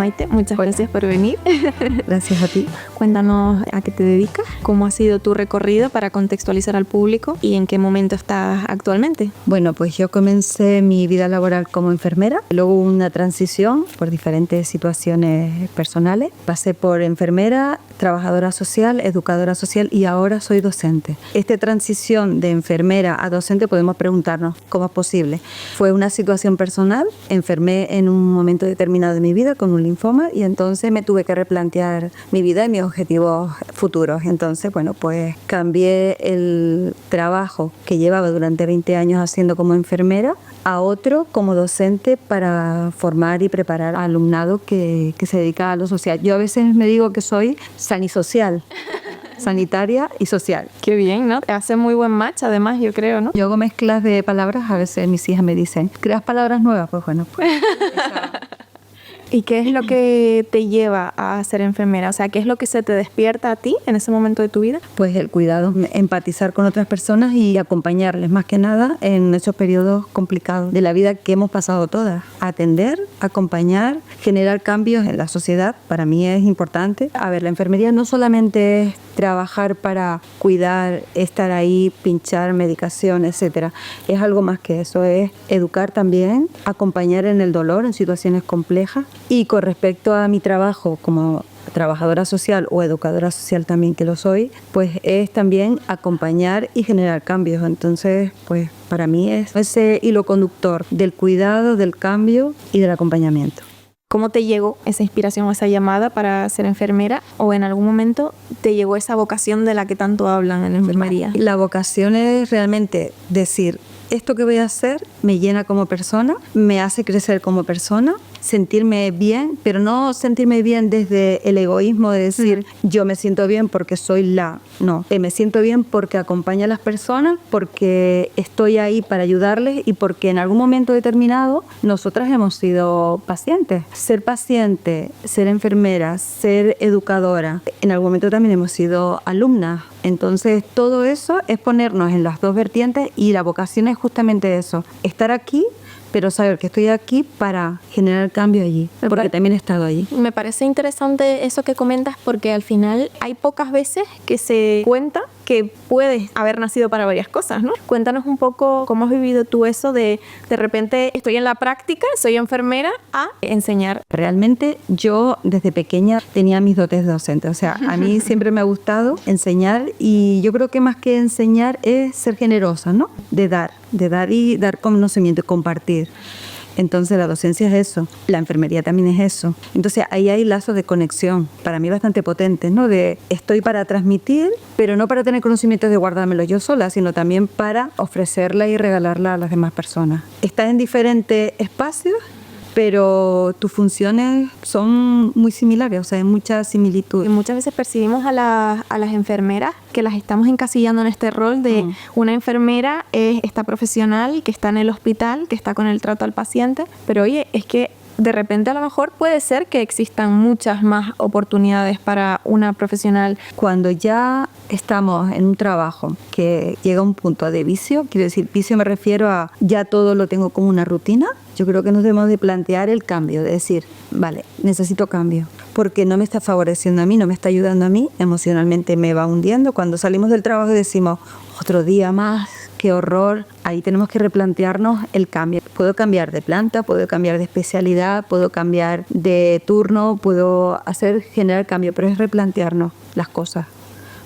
Maite, muchas gracias por venir. Gracias a ti. Cuéntanos a qué te dedicas, cómo ha sido tu recorrido para contextualizar al público y en qué momento estás actualmente. Bueno, pues yo comencé mi vida laboral como enfermera, luego hubo una transición por diferentes situaciones personales. Pasé por enfermera, trabajadora social, educadora social y ahora soy docente. Esta transición de enfermera a docente podemos preguntarnos cómo es posible. Fue una situación personal, enfermé en un momento determinado de mi vida con un linfoma y entonces me tuve que replantear mi vida y mis objetivos futuros. Entonces, bueno, pues cambié el trabajo que llevaba durante 20 años haciendo como enfermera a otro como docente para formar y preparar al alumnado que se dedica a lo social. Yo a veces me digo que soy sanisocial. Sanitaria y social. Qué bien, ¿no? Te hace muy buen match, además, yo creo, ¿no? Yo hago mezclas de palabras, a veces mis hijas me dicen, ¿creas palabras nuevas? Pues bueno, pues... ¿Y qué es lo que te lleva a ser enfermera? O sea, ¿qué es lo que se te despierta a ti en ese momento de tu vida? Pues el cuidado, empatizar con otras personas y acompañarles más que nada en esos periodos complicados de la vida que hemos pasado todas. Atender, acompañar, generar cambios en la sociedad, para mí es importante. A ver, la enfermería no solamente es trabajar para cuidar, estar ahí, pinchar medicación, etcétera. Es algo más que eso, es educar también, acompañar en el dolor en situaciones complejas. Y con respecto a mi trabajo como trabajadora social o educadora social también que lo soy, pues es también acompañar y generar cambios. Entonces, pues para mí es ese hilo conductor del cuidado, del cambio y del acompañamiento. ¿Cómo te llegó esa inspiración o esa llamada para ser enfermera? ¿O en algún momento te llegó esa vocación de la que tanto hablan en la enfermería? La vocación es realmente decir, esto que voy a hacer me llena como persona, me hace crecer como persona, sentirme bien, pero no sentirme bien desde el egoísmo de decir yo me siento bien porque soy no, me siento bien porque acompaño a las personas, porque estoy ahí para ayudarles y porque en algún momento determinado nosotras hemos sido pacientes. Ser paciente, ser enfermera, ser educadora, en algún momento también hemos sido alumnas. Entonces todo eso es ponernos en las dos vertientes y la vocación es justamente eso, estar aquí, pero saber que estoy aquí para generar cambio allí, porque también he estado allí. Me parece interesante eso que comentas porque al final hay pocas veces que se cuenta que puedes haber nacido para varias cosas, ¿no? Cuéntanos un poco cómo has vivido tú eso de repente estoy en la práctica, soy enfermera, a enseñar. Realmente yo desde pequeña tenía mis dotes de docente, o sea, a mí siempre me ha gustado enseñar y yo creo que más que enseñar es ser generosa, ¿no? De dar y dar conocimiento, compartir. Entonces la docencia es eso, la enfermería también es eso. Entonces ahí hay lazos de conexión, para mí bastante potentes, ¿no? De estoy para transmitir, pero no para tener conocimientos de guardármelo yo sola, sino también para ofrecerla y regalarla a las demás personas. Estás en diferentes espacios, pero tus funciones son muy similares, o sea, hay mucha similitud. Y muchas veces percibimos a las enfermeras que las estamos encasillando en este rol de una enfermera es esta profesional que está en el hospital, que está con el trato al paciente, pero oye, es que de repente a lo mejor puede ser que existan muchas más oportunidades para una profesional. Cuando ya estamos en un trabajo que llega a un punto de vicio, quiero decir, vicio me refiero a ya todo lo tengo como una rutina, yo creo que nos debemos de plantear el cambio, de decir, vale, necesito cambio, porque no me está favoreciendo a mí, no me está ayudando a mí, emocionalmente me va hundiendo. Cuando salimos del trabajo decimos, otro día más, qué horror. Ahí tenemos que replantearnos el cambio. Puedo cambiar de planta, puedo cambiar de especialidad, puedo cambiar de turno, puedo generar cambio, pero es replantearnos las cosas.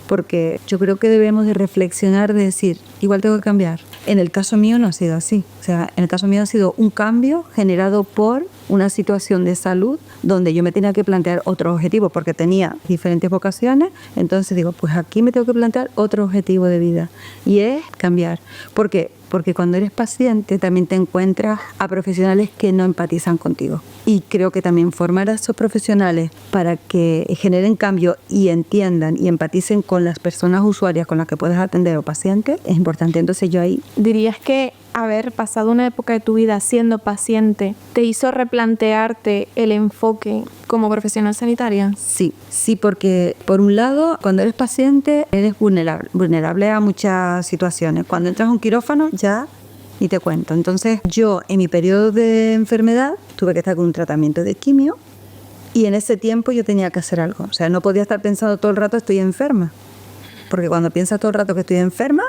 Porque yo creo que debemos de reflexionar, de decir, igual tengo que cambiar. En el caso mío no ha sido así. O sea, en el caso mío ha sido un cambio generado por una situación de salud donde yo me tenía que plantear otro objetivo porque tenía diferentes vocaciones. Entonces digo, pues aquí me tengo que plantear otro objetivo de vida y es cambiar. ¿Por qué? Porque cuando eres paciente también te encuentras a profesionales que no empatizan contigo. Y creo que también formar a esos profesionales para que generen cambio y entiendan y empaticen con las personas usuarias con las que puedes atender o pacientes es importante. Entonces yo ahí... ¿Dirías que haber pasado una época de tu vida siendo paciente te hizo replantearte el enfoque como profesional sanitaria? Sí, porque por un lado, cuando eres paciente, eres vulnerable a muchas situaciones. Cuando entras a un quirófano, ya ni te cuento. Entonces, yo en mi periodo de enfermedad tuve que estar con un tratamiento de quimio Y en ese tiempo yo tenía que hacer algo. O sea, no podía estar pensando todo el rato estoy enferma. Porque cuando piensas todo el rato que estoy enferma,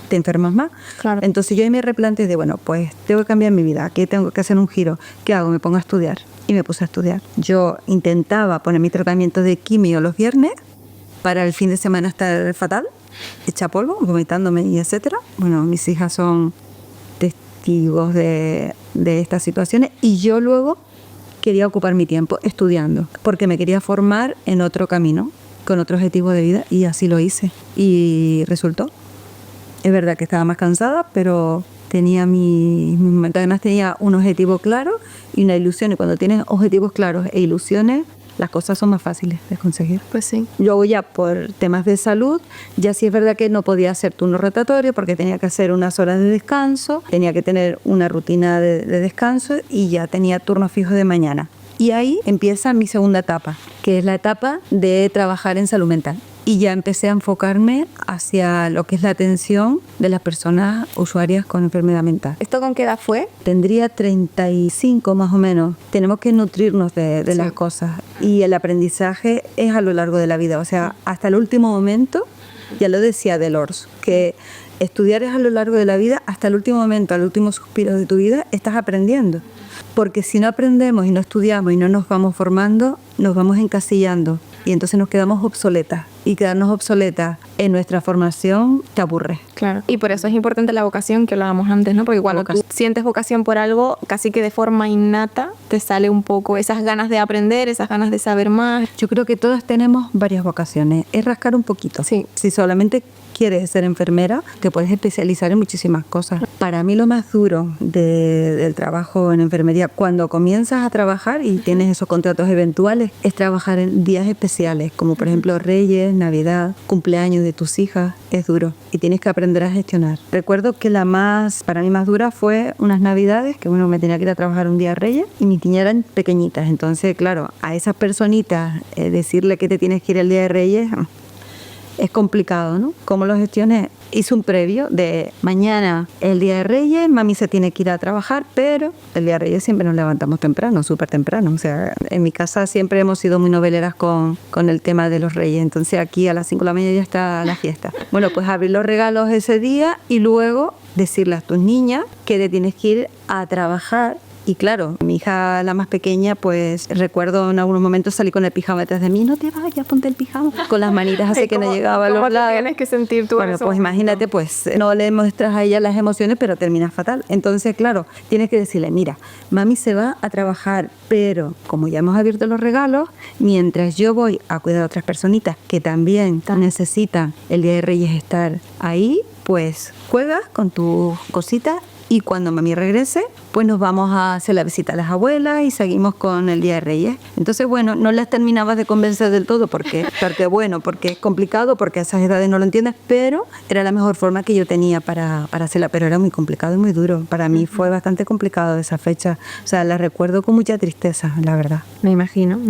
te enfermas más. Claro. Entonces yo ahí me replanteé de, bueno, pues tengo que cambiar mi vida. Aquí tengo que hacer un giro. ¿Qué hago? Me pongo a estudiar. Y me puse a estudiar. Yo intentaba poner mi tratamiento de quimio los viernes para el fin de semana estar fatal, hecha polvo, vomitándome y etcétera. Bueno, mis hijas son testigos de estas situaciones. Y yo luego quería ocupar mi tiempo estudiando, porque me quería formar en otro camino, con otro objetivo de vida, y así lo hice. Y resultó. Es verdad que estaba más cansada, pero tenía mi momento. Además tenía un objetivo claro y una ilusión. Y cuando tienes objetivos claros e ilusiones, las cosas son más fáciles de conseguir. Pues sí. Luego ya por temas de salud, ya sí es verdad que no podía hacer turno rotatorio porque tenía que hacer unas horas de descanso, tenía que tener una rutina de descanso y ya tenía turno fijo de mañana. Y ahí empieza mi segunda etapa, que es la etapa de trabajar en salud mental. Y ya empecé a enfocarme hacia lo que es la atención de las personas usuarias con enfermedad mental. ¿Esto con qué edad fue? Tendría 35 más o menos. Tenemos que nutrirnos de Sí. las cosas. Y el aprendizaje es a lo largo de la vida. O sea, hasta el último momento, ya lo decía Delors, que estudiar es a lo largo de la vida, hasta el último momento, al último suspiro de tu vida, estás aprendiendo. Porque si no aprendemos y no estudiamos y no nos vamos formando, nos vamos encasillando y entonces nos quedamos obsoletas. Y quedarnos obsoletas en nuestra formación te aburre. Claro. Y por eso es importante la vocación que hablábamos antes, ¿no? Porque cuando tú sientes vocación por algo, casi que de forma innata te sale un poco esas ganas de aprender, esas ganas de saber más. Yo creo que todos tenemos varias vocaciones. Es rascar un poquito. Sí. Si solamente quieres ser enfermera, te puedes especializar en muchísimas cosas. Para mí lo más duro del trabajo en enfermería, cuando comienzas a trabajar y tienes esos contratos eventuales, es trabajar en días especiales, como por ejemplo Reyes, Navidad, cumpleaños de tus hijas. Es duro y tienes que aprender a gestionar. Recuerdo que para mí más dura fue unas Navidades, que bueno, me tenía que ir a trabajar un día a Reyes y mis niñas eran pequeñitas. Entonces, claro, a esas personitas decirle que te tienes que ir el día de Reyes es complicado, ¿no? ¿Cómo lo gestioné? Hice un previo de mañana, el día de Reyes, mami se tiene que ir a trabajar, pero el día de Reyes siempre nos levantamos temprano, súper temprano. O sea, en mi casa siempre hemos sido muy noveleras con el tema de los Reyes. Entonces aquí a las 5 de la mañana ya está la fiesta. Bueno, pues abrir los regalos ese día y luego decirle a tus niñas que te tienes que ir a trabajar. Y claro, mi hija, la más pequeña, pues recuerdo en algunos momentos salí con el pijama detrás de mí. No te vayas, ponte el pijama. Con las manitas así que no llegaba a los lados. Tienes que sentir tú Bueno, pues imagínate, pues no le muestras a ella las emociones, pero terminas fatal. Entonces, claro, tienes que decirle, mira, mami se va a trabajar, pero como ya hemos abierto los regalos, mientras yo voy a cuidar a otras personitas que también necesitan el Día de Reyes estar ahí, pues juegas con tus cositas. Y cuando mami regrese, pues nos vamos a hacer la visita a las abuelas y seguimos con el Día de Reyes. Entonces, bueno, no las terminabas de convencer del todo porque es complicado, porque a esas edades no lo entiendes, pero era la mejor forma que yo tenía para hacerla. Pero era muy complicado y muy duro. Para mí fue bastante complicado esa fecha. O sea, la recuerdo con mucha tristeza, la verdad. Me imagino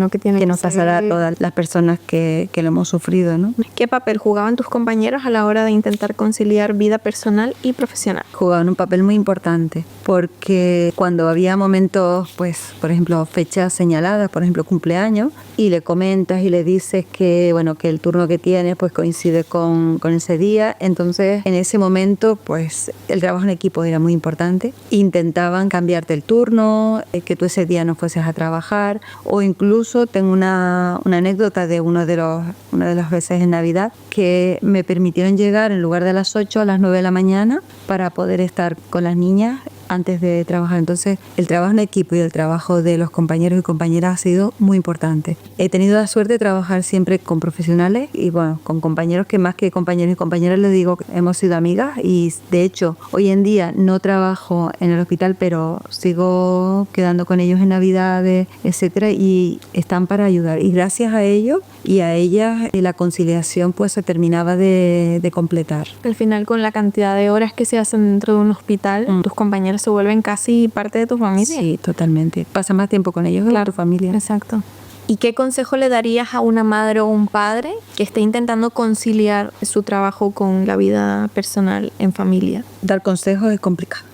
que tiene que nos pasará a todas las personas que lo hemos sufrido, ¿no? ¿Qué papel jugaban tus compañeros a la hora de intentar conciliar vida personal y profesional? Jugaban un papel muy importante porque cuando había momentos, pues, por ejemplo, fechas señaladas, por ejemplo, cumpleaños, y le comentas y le dices que, bueno, que el turno que tienes pues coincide con ese día, entonces en ese momento, pues, el trabajo en equipo era muy importante. Intentaban cambiarte el turno, que tú ese día no fueses a trabajar, o incluso tengo una anécdota de una de las veces en Navidad que me permitieron llegar en lugar de las 8 a las 9 de la mañana para poder estar con las niñas antes de trabajar. Entonces, el trabajo en equipo y el trabajo de los compañeros y compañeras ha sido muy importante. He tenido la suerte de trabajar siempre con profesionales y, bueno, con compañeros que más que compañeros y compañeras les digo que hemos sido amigas y, de hecho, hoy en día no trabajo en el hospital, pero sigo quedando con ellos en Navidades, etcétera, y están para ayudar. Y gracias a ellos y a ellas, la conciliación pues se terminaba de completar. Al final, con la cantidad de horas que se hacen dentro de un hospital, tus compañeros se vuelven casi parte de tu familia. Sí, totalmente. Pasa más tiempo con ellos que con tu familia. Exacto. ¿Y qué consejo le darías a una madre o un padre que esté intentando conciliar su trabajo con la vida personal en familia? Dar consejos es complicado.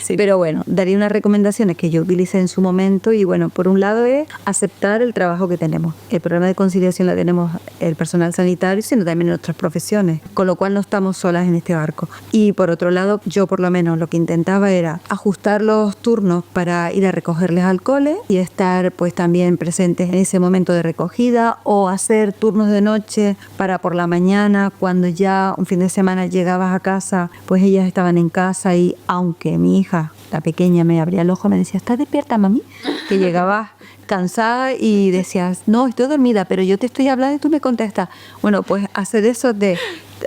Sí. Pero bueno, daría unas recomendaciones que yo utilicé en su momento y bueno, por un lado es aceptar el trabajo que tenemos. El problema de conciliación la tenemos el personal sanitario, sino también en otras profesiones, con lo cual no estamos solas en este barco. Y por otro lado, yo por lo menos lo que intentaba era ajustar los turnos para ir a recogerles al cole y estar pues también presentes en ese momento de recogida, o hacer turnos de noche para por la mañana, cuando ya un fin de semana llegabas a casa, pues ellas estaban en casa y aunque mi hija, la pequeña, me abría el ojo, me decía, ¿estás despierta, mami? Que llegabas cansada y decías, no, estoy dormida, pero yo te estoy hablando y tú me contestas. Bueno, pues hacer eso de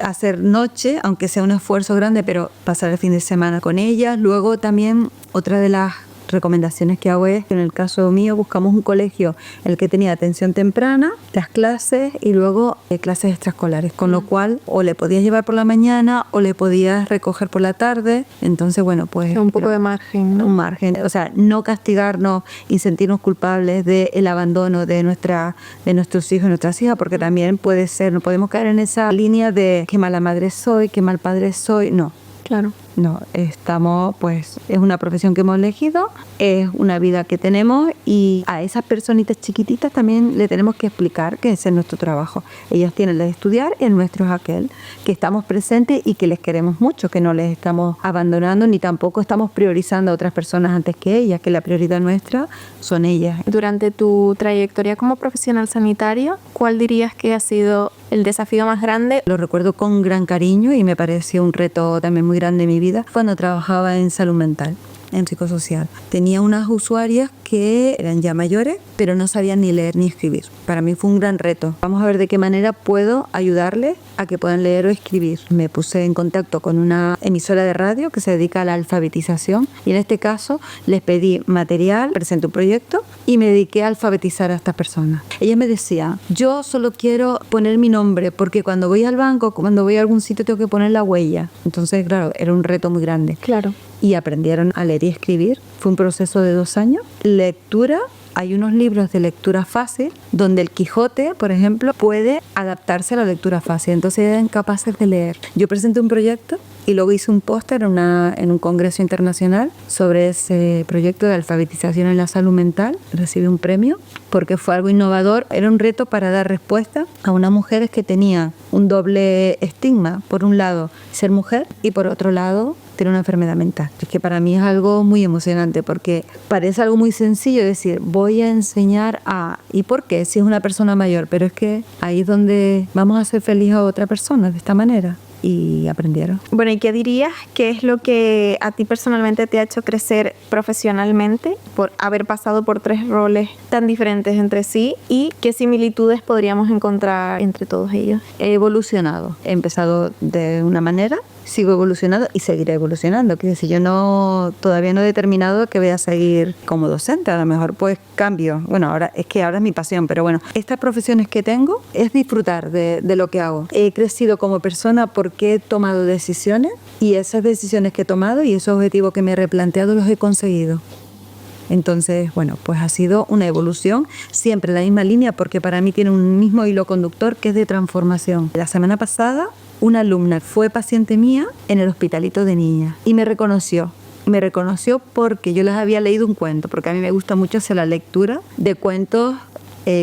hacer noche, aunque sea un esfuerzo grande, pero pasar el fin de semana con ellas. Luego también otra de las recomendaciones que hago es que en el caso mío buscamos un colegio en el que tenía atención temprana, las clases y luego clases extraescolares, con lo cual o le podías llevar por la mañana o le podías recoger por la tarde. Entonces, bueno, pues un poco de margen, ¿no? Un margen, o sea, no castigarnos y sentirnos culpables del abandono de nuestros hijos y nuestras hijas, porque también puede ser, no podemos caer en esa línea de qué mala madre soy, qué mal padre soy, no. Claro. No, estamos, pues, es una profesión que hemos elegido, es una vida que tenemos y a esas personitas chiquititas también le tenemos que explicar que ese es nuestro trabajo. Ellas tienen de estudiar, el nuestro es aquel, que estamos presentes y que les queremos mucho, que no les estamos abandonando ni tampoco estamos priorizando a otras personas antes que ellas, que la prioridad nuestra son ellas. Durante tu trayectoria como profesional sanitario, ¿cuál dirías que ha sido el desafío más grande? Lo recuerdo con gran cariño y me pareció un reto también muy grande en mi vida cuando trabajaba en salud mental, en psicosocial. Tenía unas usuarias que eran ya mayores, pero no sabían ni leer ni escribir. Para mí fue un gran reto. Vamos a ver de qué manera puedo ayudarles a que puedan leer o escribir. Me puse en contacto con una emisora de radio que se dedica a la alfabetización y en este caso les pedí material, presenté un proyecto y me dediqué a alfabetizar a estas personas. Ellas me decían, yo solo quiero poner mi nombre porque cuando voy al banco, cuando voy a algún sitio tengo que poner la huella. Entonces, claro, era un reto muy grande. Claro. Y aprendieron a leer y escribir. Fue un proceso de 2 años. Lectura, hay unos libros de lectura fácil donde el Quijote, por ejemplo, puede adaptarse a la lectura fácil. Entonces eran capaces de leer. Yo presenté un proyecto y luego hice un póster en un congreso internacional sobre ese proyecto de alfabetización en la salud mental. Recibí un premio porque fue algo innovador. Era un reto para dar respuesta a unas mujeres que tenían un doble estigma. Por un lado, ser mujer y por otro lado, tener una enfermedad mental. Es que para mí es algo muy emocionante porque parece algo muy sencillo decir, voy a enseñar a... ¿Y por qué? Si es una persona mayor, pero es que ahí es donde vamos a hacer feliz a otra persona de esta manera. Y aprendieron. Bueno, ¿y qué dirías que es lo que a ti personalmente te ha hecho crecer profesionalmente por haber pasado por 3 roles tan diferentes entre sí y qué similitudes podríamos encontrar entre todos ellos? He evolucionado. He empezado de una manera, sigo evolucionando y seguiré evolucionando. Quiero decir, yo todavía no he determinado que voy a seguir como docente. A lo mejor pues cambio. Bueno, ahora es mi pasión, pero bueno, estas profesiones que tengo es disfrutar de lo que hago. He crecido como persona porque he tomado decisiones y esas decisiones que he tomado y esos objetivos que me he replanteado los he conseguido. Entonces, bueno, pues ha sido una evolución, siempre en la misma línea, porque para mí tiene un mismo hilo conductor que es de transformación. La semana pasada, una alumna fue paciente mía en el hospitalito de niñas y me reconoció. Me reconoció porque yo les había leído un cuento, porque a mí me gusta mucho hacer la lectura de cuentos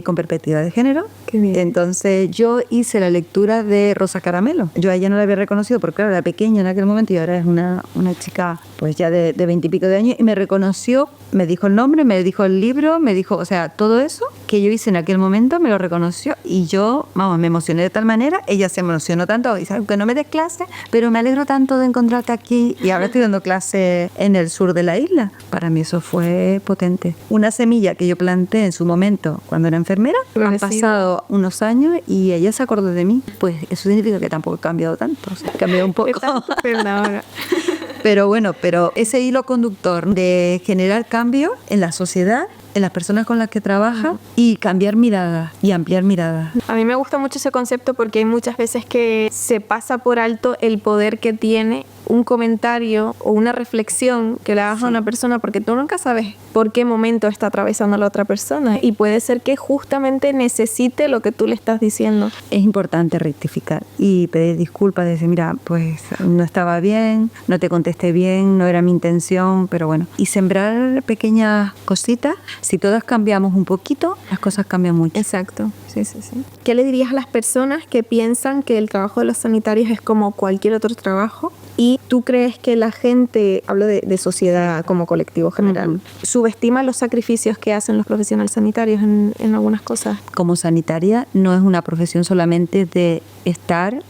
con perspectiva de género. Qué bien. Entonces yo hice la lectura de Rosa Caramelo. Yo a ella no la había reconocido porque claro, era pequeña en aquel momento y ahora es una chica pues ya de 20 y pico de años y me reconoció, me dijo el nombre, me dijo el libro, me dijo, o sea, todo eso que yo hice en aquel momento me lo reconoció y yo, vamos, me emocioné de tal manera, ella se emocionó tanto, dice, aunque no me des clase, pero me alegro tanto de encontrarte aquí y ahora estoy dando clase en el sur de la isla. Para mí eso fue potente. Una semilla que yo planté en su momento cuando era enfermera, han pasado unos años y ella se acordó de mí. Pues eso significa que tampoco he cambiado tanto, o sea, he cambiado un poco. Pero bueno, pero ese hilo conductor de generar cambio en la sociedad, en las personas con las que trabaja y cambiar miradas y ampliar miradas. A mí me gusta mucho ese concepto porque hay muchas veces que se pasa por alto el poder que tiene un comentario o una reflexión que le hagas a una persona, porque tú nunca sabes por qué momento está atravesando la otra persona y puede ser que justamente necesite lo que tú le estás diciendo. Es importante rectificar y pedir disculpas, decir, mira, pues no estaba bien, no te contesté bien, no era mi intención, pero bueno. Y sembrar pequeñas cositas, si todas cambiamos un poquito, las cosas cambian mucho. Exacto, sí. ¿Qué le dirías a las personas que piensan que el trabajo de los sanitarios es como cualquier otro trabajo? ¿Y tú crees que la gente, hablo de sociedad como colectivo general, subestima los sacrificios que hacen los profesionales sanitarios en algunas cosas? Como sanitaria no es una profesión solamente de estar,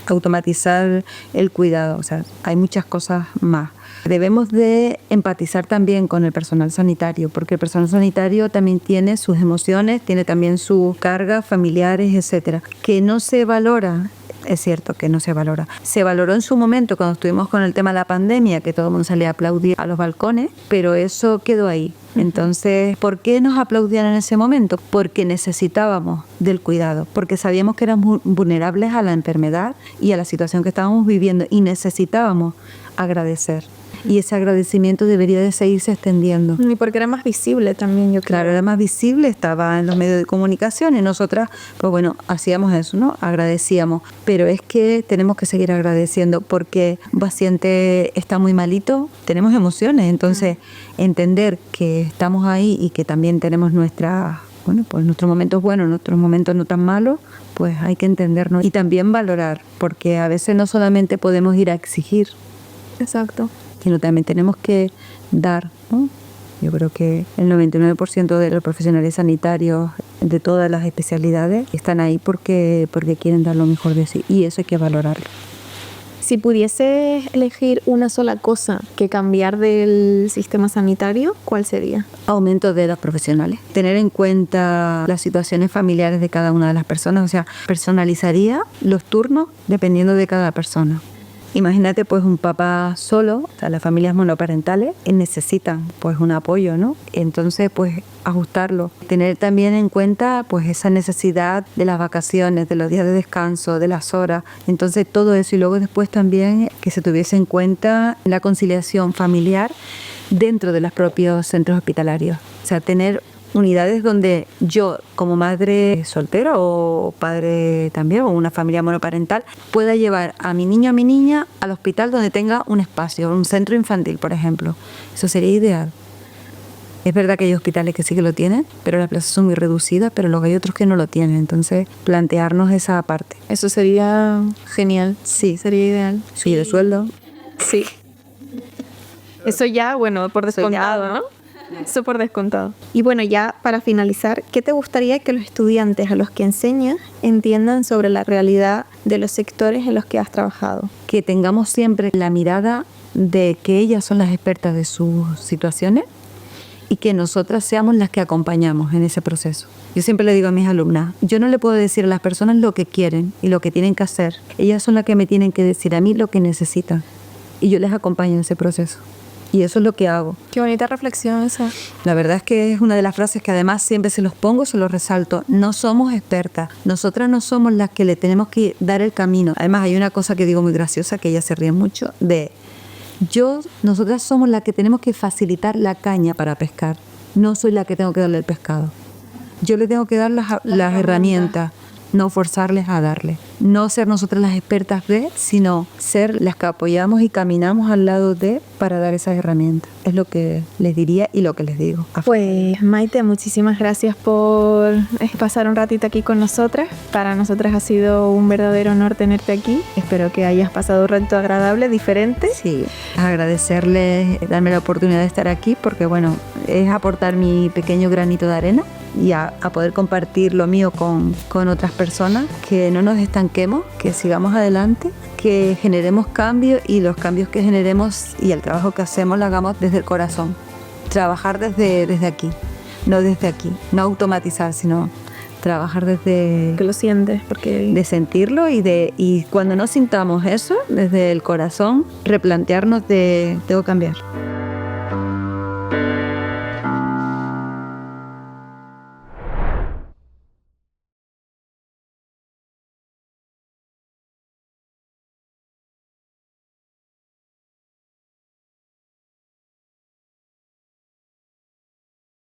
automatizar el cuidado, o sea, hay muchas cosas más. Debemos de empatizar también con el personal sanitario, porque el personal sanitario también tiene sus emociones, tiene también sus cargas familiares, etcétera, que no se valora. Es cierto que no se valora. Se valoró en su momento cuando estuvimos con el tema de la pandemia, que todo el mundo salía a aplaudir a los balcones, pero eso quedó ahí. Entonces, ¿por qué nos aplaudían en ese momento? Porque necesitábamos del cuidado, porque sabíamos que éramos vulnerables a la enfermedad y a la situación que estábamos viviendo y necesitábamos agradecer. Y ese agradecimiento debería de seguirse extendiendo. Y porque era más visible también, yo creo. Claro, era más visible, estaba en los medios de comunicación y nosotras, pues bueno, hacíamos eso, ¿no? Agradecíamos. Pero es que tenemos que seguir agradeciendo porque un paciente está muy malito, tenemos emociones, entonces entender que estamos ahí y que también tenemos nuestros momentos buenos, nuestros momentos no tan malos, pues hay que entendernos y también valorar, porque a veces no solamente podemos ir a exigir. Exacto. Sino también tenemos que dar, ¿no? Yo creo que el 99% de los profesionales sanitarios de todas las especialidades están ahí porque quieren dar lo mejor de sí y eso hay que valorarlo. Si pudieses elegir una sola cosa que cambiar del sistema sanitario, ¿cuál sería? Aumento de los profesionales. Tener en cuenta las situaciones familiares de cada una de las personas, o sea, personalizaría los turnos dependiendo de cada persona. Imagínate pues un papá solo, o sea, las familias monoparentales necesitan pues un apoyo, ¿no? Entonces pues ajustarlo. Tener también en cuenta pues esa necesidad de las vacaciones, de los días de descanso, de las horas. Entonces todo eso y luego después también que se tuviese en cuenta la conciliación familiar dentro de los propios centros hospitalarios. O sea, tener unidades donde yo, como madre soltera o padre también, o una familia monoparental, pueda llevar a mi niño o a mi niña al hospital donde tenga un espacio, un centro infantil, por ejemplo. Eso sería ideal. Es verdad que hay hospitales que sí que lo tienen, pero las plazas son muy reducidas, pero luego hay otros que no lo tienen. Entonces, plantearnos esa parte. Eso sería genial. Sí. Sería ideal. Sí, de sueldo. Sí. Eso ya, bueno, por descontado, ¿no? Eso por descontado. Y bueno, ya para finalizar, ¿qué te gustaría que los estudiantes a los que enseñas entiendan sobre la realidad de los sectores en los que has trabajado? Que tengamos siempre la mirada de que ellas son las expertas de sus situaciones y que nosotras seamos las que acompañamos en ese proceso. Yo siempre le digo a mis alumnas, yo no le puedo decir a las personas lo que quieren y lo que tienen que hacer. Ellas son las que me tienen que decir a mí lo que necesitan y yo les acompaño en ese proceso. Y eso es lo que hago. Qué bonita reflexión esa. La verdad es que es una de las frases que además siempre se los pongo, se los resalto. No somos expertas. Nosotras no somos las que le tenemos que dar el camino. Además hay una cosa que digo muy graciosa, que ella se ríe mucho, nosotras somos las que tenemos que facilitar la caña para pescar. No soy la que tengo que darle el pescado. Yo le tengo que dar las herramientas, no forzarles a darle. No ser nosotras las expertas de, sino ser las que apoyamos y caminamos al lado de para dar esas herramientas. Es lo que les diría y lo que les digo. Pues Maite, muchísimas gracias por pasar un ratito aquí con nosotras. Para nosotras ha sido un verdadero honor tenerte aquí. Espero que hayas pasado un rato agradable, diferente. Sí, agradecerles, darme la oportunidad de estar aquí porque bueno, es aportar mi pequeño granito de arena y a poder compartir lo mío con otras personas, que no nos estanquemos, que sigamos adelante, que generemos cambios y los cambios que generemos y el trabajo que hacemos lo hagamos desde el corazón. Trabajar desde aquí, no automatizar, sino trabajar desde... Que lo sientes, porque... De sentirlo y cuando no sintamos eso, desde el corazón, replantearnos tengo que cambiar.